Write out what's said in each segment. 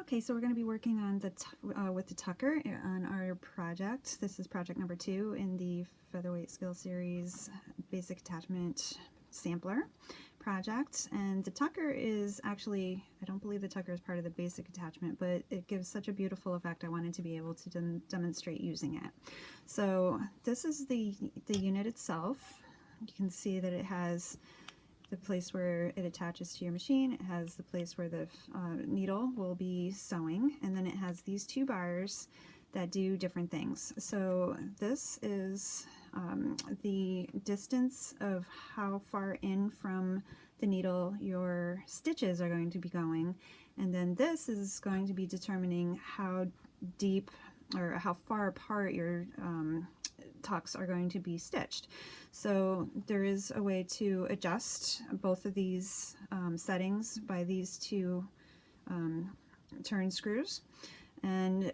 Okay, so we're going to be working on with the tucker on our project. This is project number 2 in the Featherweight Skill Series Basic Attachment Sampler project. And the tucker is actually, I don't believe the tucker is part of the basic attachment, but it gives such a beautiful effect I wanted to be able to demonstrate using it. So this is the unit itself. You can see that it has the place where it attaches to your machine. It has the place where the needle will be sewing, and then it has these 2 bars that do different things. So this is the distance of how far in from the needle your stitches are going to be going, and then this is going to be determining how deep or how far apart your tucks are going to be stitched. So there is a way to adjust both of these settings by these 2 turn screws, and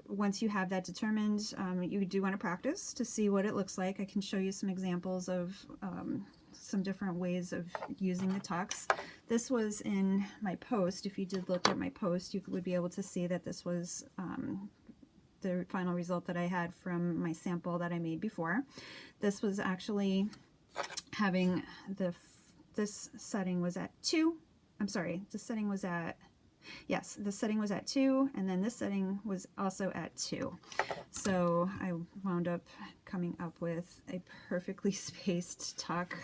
once you have that determined, you do want to practice to see what it looks like. I can show you some examples of some different ways of using the tucks. This was in my post. If you did look at my post, you would be able to see that this was the final result that I had from my sample that I made before. This was actually having this setting was at 2. I'm sorry, the setting was at, yes, the setting was at 2, and then this setting was also at 2. So I wound up coming up with a perfectly spaced tuck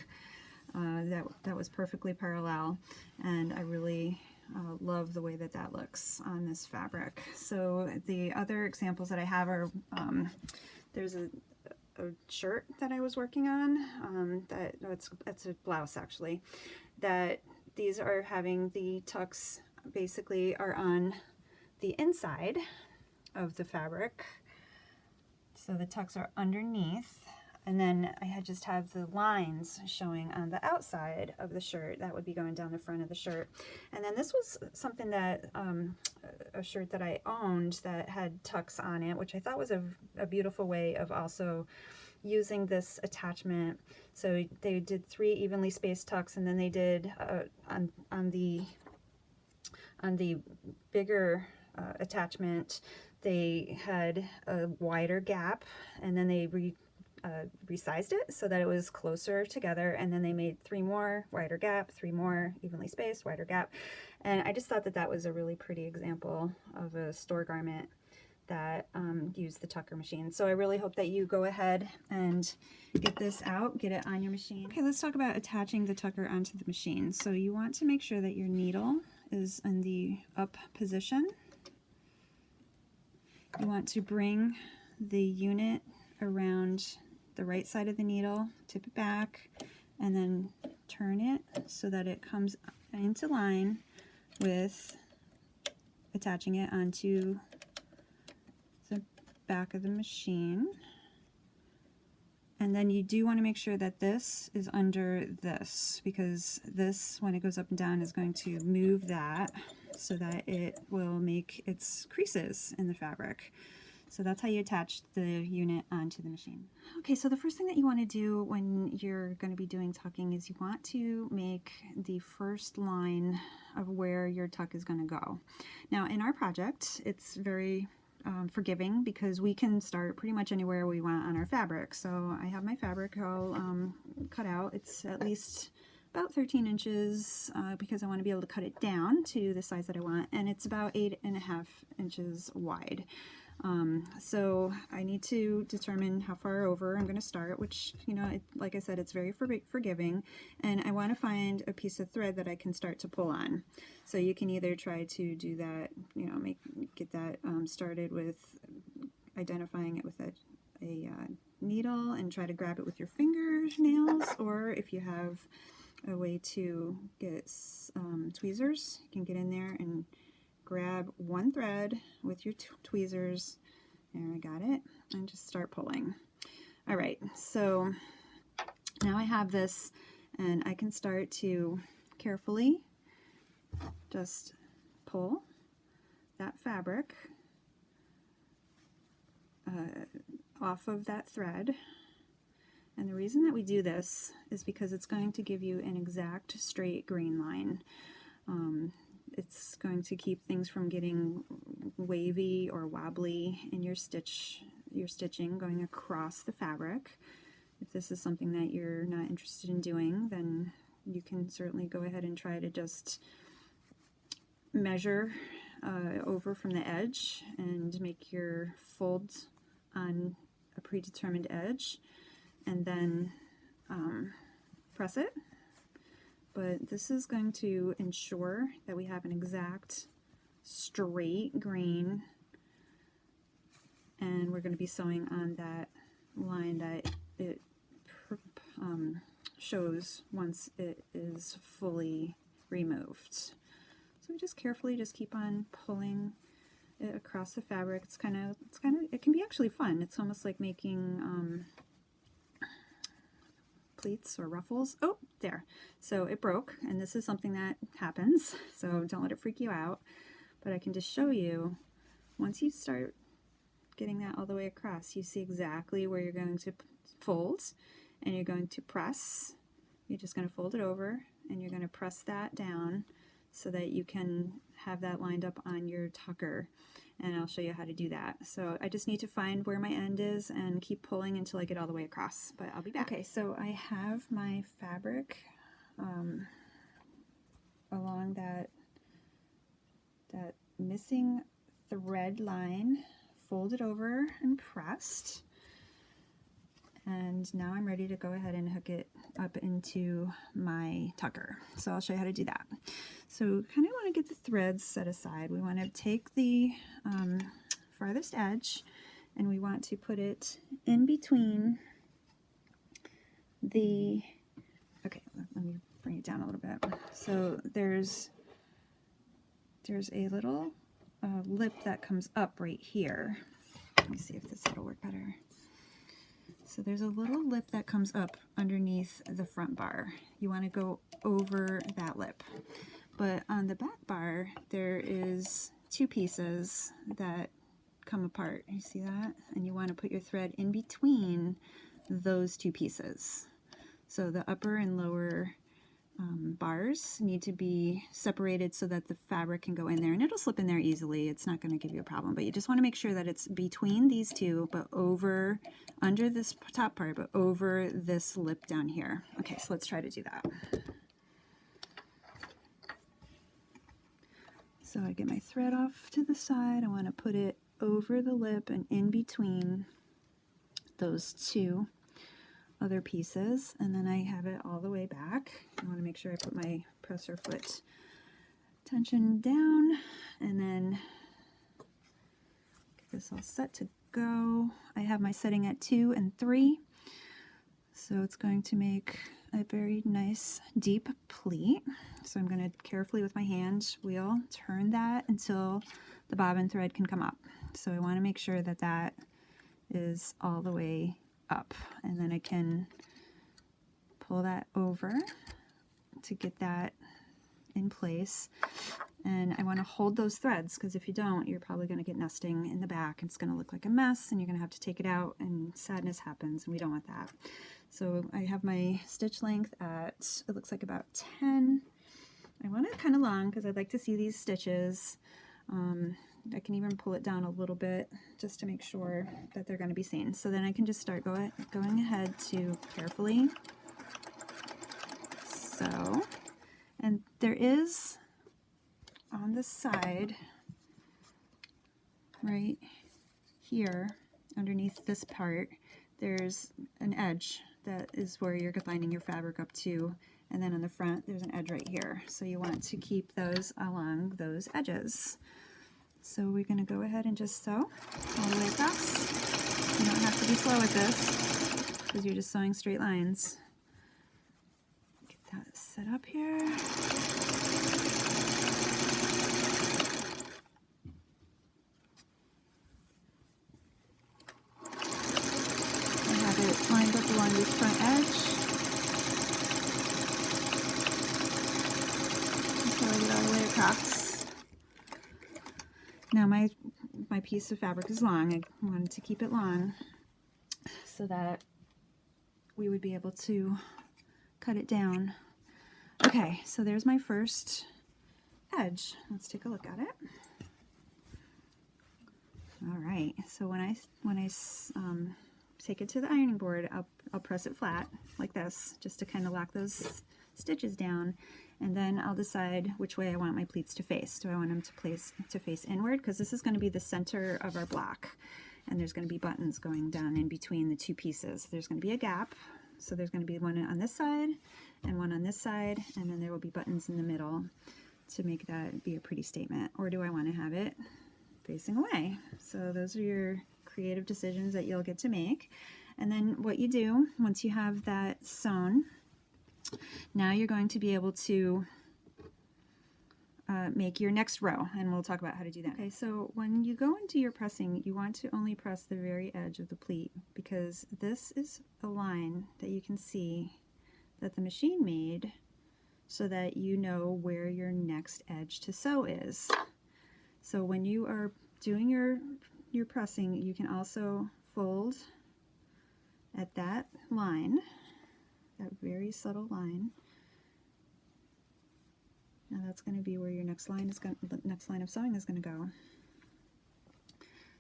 that was perfectly parallel, and I really love the way that that looks on this fabric. So the other examples that I have are there's a shirt that I was working on that's a blouse actually, that these are having the tucks basically are on the inside of the fabric, so the tucks are underneath, and then I just have the lines showing on the outside of the shirt that would be going down the front of the shirt. And then this was something that a shirt that I owned that had tucks on it, which I thought was a beautiful way of also using this attachment. So they did 3 evenly spaced tucks, and then they did on the bigger attachment, they had a wider gap, and then they resized it so that it was closer together, and then they made 3 more wider gap, 3 more evenly spaced wider gap. And I just thought that that was a really pretty example of a store garment that used the tucker machine. So I really hope that you go ahead and get this out, get it on your machine. Okay, let's talk about attaching the tucker onto the machine. So you want to make sure that your needle is in the up position. You want to bring the unit around the right side of the needle, tip it back, and then turn it so that it comes into line with attaching it onto the back of the machine. And then you do want to make sure that this is under this, because this, when it goes up and down, is going to move that so that it will make its creases in the fabric. So that's how you attach the unit onto the machine. Okay, so the first thing that you want to do when you're going to be doing tucking is you want to make the first line of where your tuck is going to go. Now in our project, it's very forgiving because we can start pretty much anywhere we want on our fabric. So I have my fabric all cut out. It's at least about 13 inches because I want to be able to cut it down to the size that I want, and it's about 8.5 inches wide. So I need to determine how far over I'm going to start, which, you know, like I said, it's very forgiving, and I want to find a piece of thread that I can start to pull on. So you can either try to do that, you know, get that started with identifying it with a needle and try to grab it with your fingernails, or if you have a way to get tweezers, you can get in there and grab one thread with your tweezers. There, I got it, and just start pulling. All right, so now I have this, and I can start to carefully just pull that fabric off of that thread. And the reason that we do this is because it's going to give you an exact straight grain line. it's going to keep things from getting wavy or wobbly in your stitching going across the fabric. If this is something that you're not interested in doing, then you can certainly go ahead and try to just measure over from the edge and make your folds on a predetermined edge, and then press it. But this is going to ensure that we have an exact straight grain, and we're going to be sewing on that line that it shows once it is fully removed. So we just carefully just keep on pulling it across the fabric. It can be actually fun. It's almost like making pleats or ruffles. Oh, there. So it broke, and this is something that happens, so don't let it freak you out. But I can just show you, once you start getting that all the way across, you see exactly where you're going to fold, and you're going to press. You're just going to fold it over, and you're going to press that down so that you can have that lined up on your tucker. And I'll show you how to do that. So I just need to find where my end is and keep pulling until I get all the way across, but I'll be back. Okay, so I have my fabric along that missing thread line, folded over and pressed. And now I'm ready to go ahead and hook it up into my tucker. So I'll show you how to do that. So kind of want to get the threads set aside. We want to take the farthest edge, and we want to put it in between the, okay, let me bring it down a little bit. So there's a little lip that comes up right here. Let me see if this will work better. So there's a little lip that comes up underneath the front bar. You want to go over that lip. But on the back bar, there is two pieces that come apart. You see that? And you want to put your thread in between those two pieces. So the upper and lower bars need to be separated so that the fabric can go in there, and it'll slip in there easily. It's not going to give you a problem, but you just want to make sure that it's between these two, but over, under this top part, but over this lip down here. Okay, so let's try to do that. So I get my thread off to the side. I want to put it over the lip and in between those two other pieces, and then I have it all the way back. I want to make sure I put my presser foot tension down, and then get this all set to go. I have my setting at 2 and 3, so it's going to make a very nice deep pleat. So I'm going to carefully with my hand wheel turn that until the bobbin thread can come up. So I want to make sure that that is all the way up, and then I can pull that over to get that in place. And I want to hold those threads, because if you don't, you're probably going to get nesting in the back. It's going to look like a mess, and you're going to have to take it out, and sadness happens, and we don't want that. So I have my stitch length at, it looks like about 10. I want it kind of long because I'd like to see these stitches. I can even pull it down a little bit just to make sure that they're going to be seen. So then I can just start going ahead to carefully sew. And there is on the side right here underneath this part, there's an edge that is where you're lining your fabric up to, and then on the front there's an edge right here. So you want to keep those along those edges. So we're going to go ahead and just sew all the way across. You don't have to be slow with this because you're just sewing straight lines. Get that set up here. I have it lined up along this front edge until I get all the way across. Now my piece of fabric is long. I wanted to keep it long so that we would be able to cut it down. Okay, so there's my first edge. Let's take a look at it. All right, so when I take it to the ironing board, I'll press it flat like this, just to kind of lock those stitches down, and then I'll decide which way I want my pleats to face. Do I want them to face inward? Because this is going to be the center of our block, and there's going to be buttons going down in between the two pieces. There's going to be a gap, so there's going to be one on this side and one on this side, and then there will be buttons in the middle to make that be a pretty statement. Or do I want to have it facing away? So those are your creative decisions that you'll get to make. And then what you do once you have that sewn, now you're going to be able to make your next row, and we'll talk about how to do that. Okay, so when you go into your pressing, you want to only press the very edge of the pleat, because this is a line that you can see that the machine made so that you know where your next edge to sew is. So when you are doing your pressing, you can also fold at that line, that very subtle line. Now that's going to be where your next line is the next line of sewing is going to go.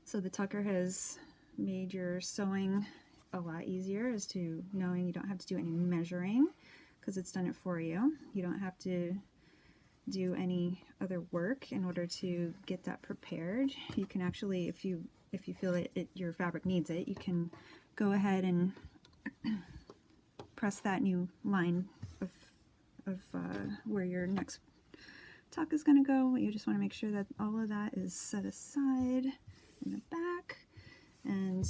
So the tucker has made your sewing a lot easier as to knowing you don't have to do any measuring, because it's done it for you. You don't have to do any other work in order to get that prepared. You can actually, if you feel that your fabric needs it, you can go ahead and press that new line of where your next tuck is going to go. You just want to make sure that all of that is set aside in the back, and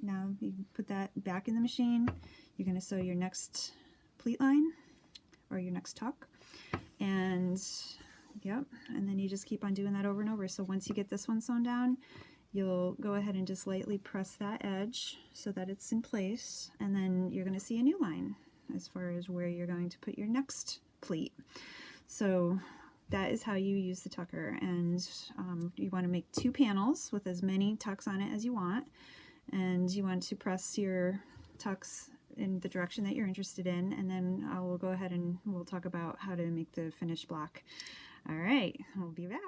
now you put that back in the machine. You're going to sew your next pleat line or your next tuck, and yep, and then you just keep on doing that over and over. So once you get this one sewn down, you'll go ahead and just lightly press that edge so that it's in place, and then you're going to see a new line as far as where you're going to put your next pleat. So that is how you use the tucker, and you want to make 2 panels with as many tucks on it as you want, and you want to press your tucks in the direction that you're interested in, and then I will go ahead and we'll talk about how to make the finished block. All right, we'll be back.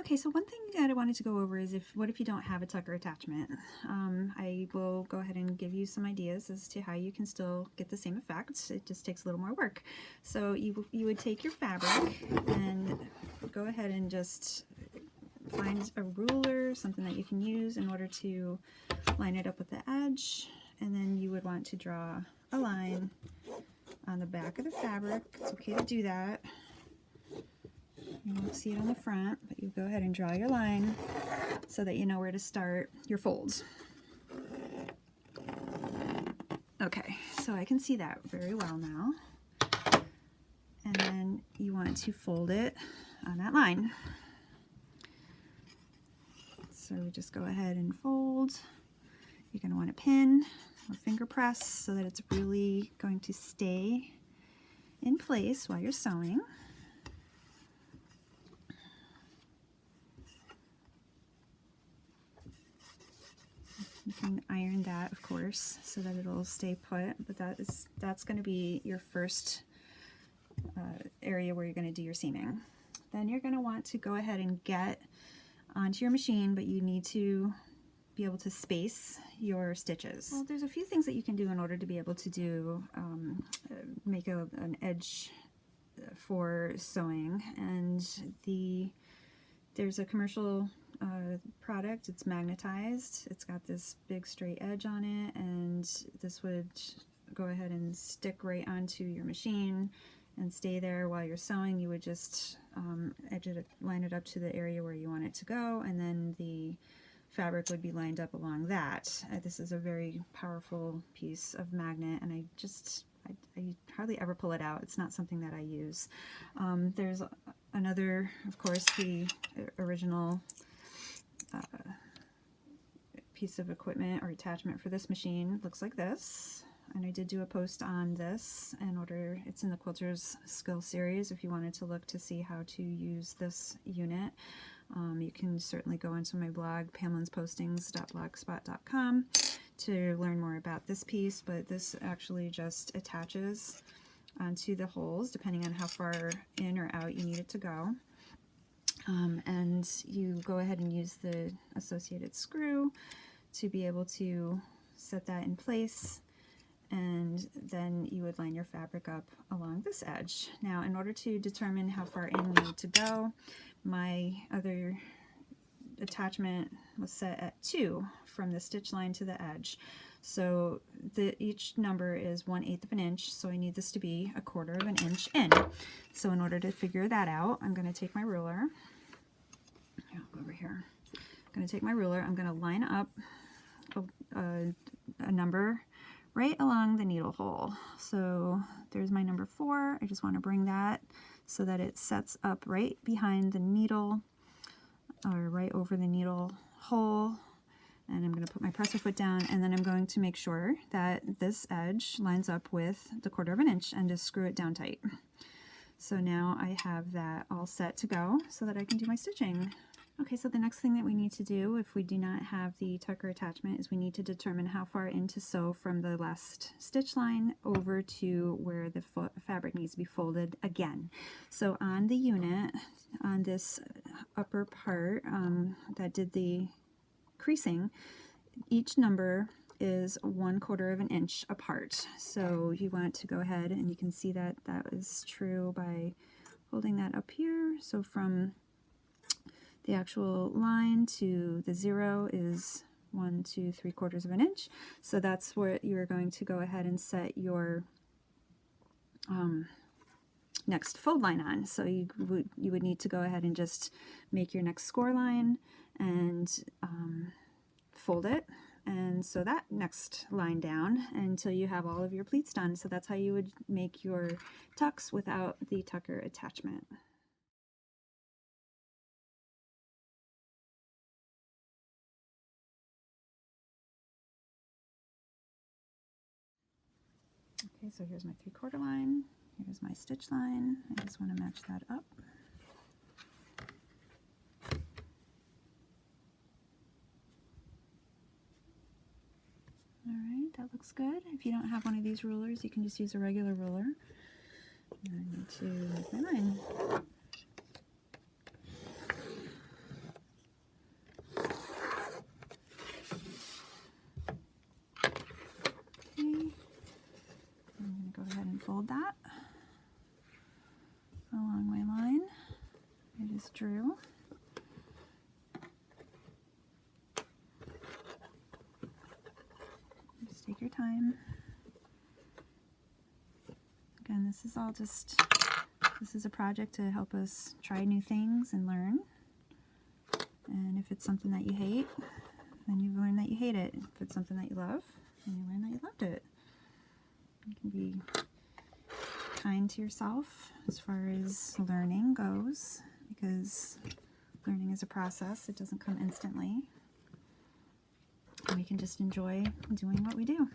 Okay, so one thing that I wanted to go over is what if you don't have a tucker attachment? I will go ahead and give you some ideas as to how you can still get the same effect. It just takes a little more work. So you would take your fabric and go ahead and just find a ruler, something that you can use in order to line it up with the edge, and then you would want to draw a line on the back of the fabric. It's okay to do that. You won't see it on the front, but you go ahead and draw your line so that you know where to start your folds. Okay, so I can see that very well now. And then you want to fold it on that line. So just go ahead and fold. You're going to want to pin or finger press so that it's really going to stay in place while you're sewing. You can iron that, of course, so that it'll stay put, but that's going to be your first area where you're going to do your seaming. Then you're going to want to go ahead and get onto your machine, but you need to be able to space your stitches. Well, there's a few things that you can do in order to be able to do make an edge for sewing, and there's a commercial product. It's magnetized. It's got this big straight edge on it, and this would go ahead and stick right onto your machine and stay there while you're sewing. You would just line it up to the area where you want it to go, and then the fabric would be lined up along that. This is a very powerful piece of magnet, and I hardly ever pull it out. It's not something that I use. There's another, of course, the original piece of equipment or attachment for this machine looks like this, and I did do a post on this in order, it's in the Quilters Skill Series. If you wanted to look to see how to use this unit, you can certainly go into my blog, pamlinspostings.blogspot.com, to learn more about this piece, but this actually just attaches onto the holes depending on how far in or out you need it to go. And you go ahead and use the associated screw to be able to set that in place, and then you would line your fabric up along this edge. Now, in order to determine how far in we need to go, my other attachment was set at 2 from the stitch line to the edge. So each number is 1/8 of an inch, so I need this to be 1/4 of an inch in. So in order to figure that out, I'm going to take my ruler. I'll go over here. I'm going to take my ruler. I'm going to line up a number right along the needle hole. So there's my number 4. I just want to bring that so that it sets up right behind the needle, or right over the needle hole. And I'm going to put my presser foot down, and then I'm going to make sure that this edge lines up with the 1/4 of an inch and just screw it down tight. So now I have that all set to go so that I can do my stitching. Okay, so the next thing that we need to do if we do not have the tucker attachment is we need to determine how far in to sew from the last stitch line over to where the fabric needs to be folded again. So on the unit, on this upper part that did the creasing, each number is 1/4 of an inch apart. So you want to go ahead, and you can see that that is true by holding that up here. So from the actual line to the 0 is 1, 2, 3/4 of an inch. So that's where you're going to go ahead and set your next fold line on. So you would need to go ahead and just make your next score line and fold it, and sew that next line down until you have all of your pleats done. So that's how you would make your tucks without the tucker attachment. Okay, so here's my 3/4 line, here's my stitch line. I just want to match that up. Alright, that looks good. If you don't have one of these rulers, you can just use a regular ruler. And I need to make my line. Fold that along my line I just drew. Just take your time. Again, this is a project to help us try new things and learn. And if it's something that you hate, then you learn that you hate it. If it's something that you love, then you learn that you loved it. You can be kind to yourself as far as learning goes, because learning is a process. It doesn't come instantly. And we can just enjoy doing what we do.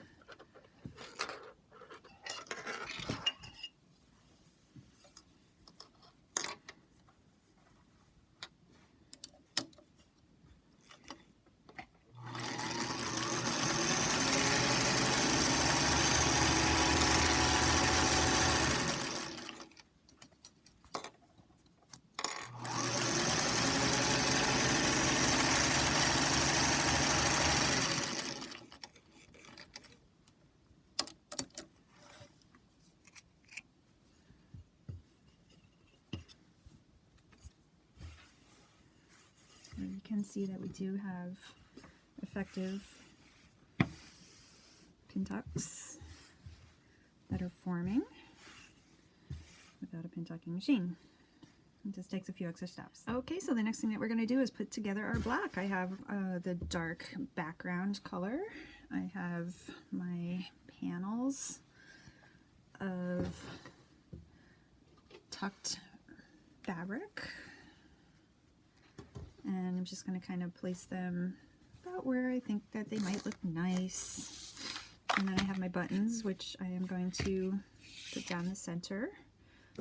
You can see that we do have effective pin tucks that are forming without a pin tucking machine. It just takes a few extra steps. Okay, so the next thing that we're going to do is put together our black. I have the dark background color. I have my panels of tucked fabric. And I'm just going to kind of place them about where I think that they might look nice. And then I have my buttons, which I am going to put down the center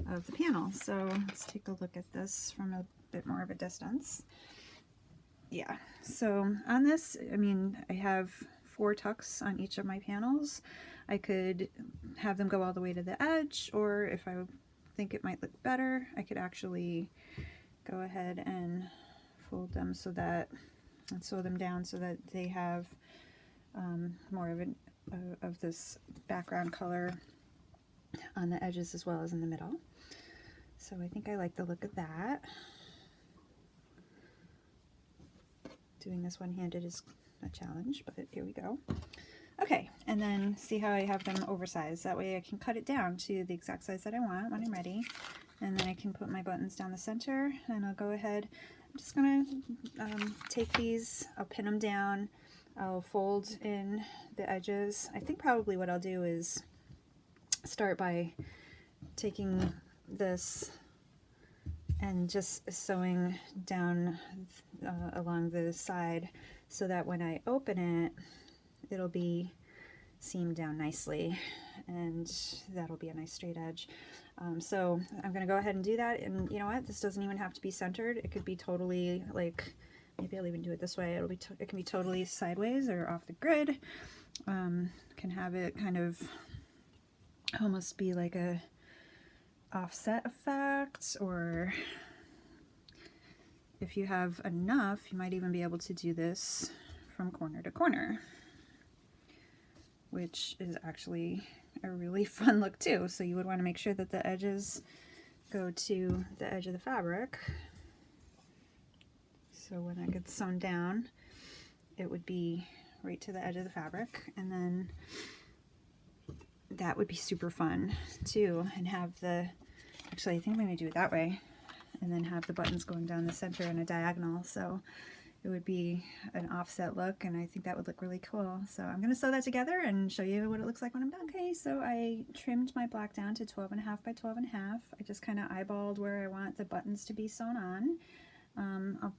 of the panel. So let's take a look at this from a bit more of a distance. Yeah, so on this, I mean, I have 4 tucks on each of my panels. I could have them go all the way to the edge, or if I think it might look better, I could actually go ahead and fold them so that, and sew them down so that they have more of this background color on the edges as well as in the middle. So I think I like the look of that. Doing this one-handed is a challenge, but here we go. Okay, and then see how I have them oversized. That way I can cut it down to the exact size that I want when I'm ready. And then I can put my buttons down the center, and I'll go ahead. I'm just gonna take these, I'll pin them down, I'll fold in the edges. I think probably what I'll do is start by taking this and just sewing down along the side so that when I open it, it'll be seamed down nicely, and that'll be a nice straight edge. So I'm gonna go ahead and do that, and you know what, this doesn't even have to be centered. It could be totally, like, maybe I'll even do it this way. It can be totally sideways or off the grid. Can have it kind of almost be like a offset effect, or if you have enough, you might even be able to do this from corner to corner, which is actually a really fun look too. So you would want to make sure that the edges go to the edge of the fabric. So when that gets sewn down, it would be right to the edge of the fabric, and then that would be super fun too. And have the, actually I think I'm going to do it that way, and then have the buttons going down the center in a diagonal. So it would be an offset look, and I think that would look really cool. So I'm going to sew that together and show you what it looks like when I'm done. Okay, so I trimmed my block down to 12.5 by 12.5. I just kind of eyeballed where I want the buttons to be sewn on. I'll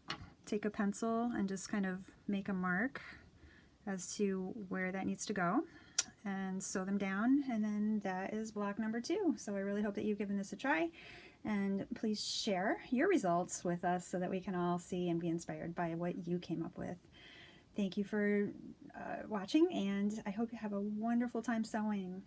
take a pencil and just kind of make a mark as to where that needs to go and sew them down, and then that is block number 2. So I really hope that you've given this a try, and please share your results with us so that we can all see and be inspired by what you came up with. Thank you for watching, and I hope you have a wonderful time sewing.